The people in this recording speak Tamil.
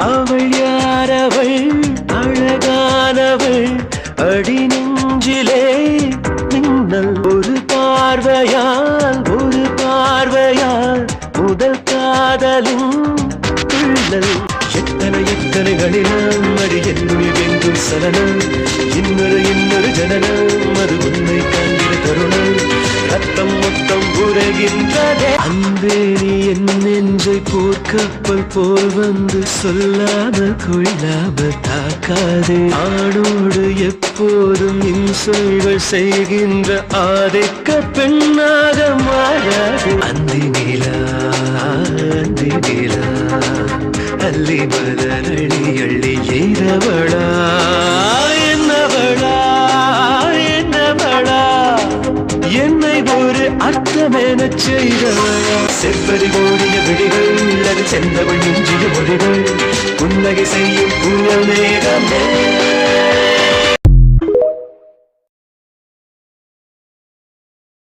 அவள் யாரவள் அழகானவள் அடி நெஞ்சிலே மின்னல் ஒரு பார்வையால் முதல் காதலும் துள்ளல் எத்தனை எத்தனைகளிலும் அடி என்னுள் எங்கும் சலனம் இன்னொரு ஜனனம் அது உன்னை காண்கிற தருணம் ரத்தம் மொத்தம் உரைகின்றதே அன்பே நீ என் நெஞ்சை போர்க்கப்பல் போல் வந்து சொல்லாமல் கொள்ளாமல் தாக்காதே ஆணோடு எப்போதும் இன்சொல்கள் செய்கின்ற ஆதிக்க பெண்ணாக மாறாது அந்தி நீலா அல்லி மலரளி அள்ளி எய்தவளா என்னை ஒரு அர்த்தமென செய்தவளா செவ்வரி ஓடிய விழிகள் அது சென்றவள் நெஞ்சிய மொழிகள் புன்னகை செய்யும் புயல் மேகமே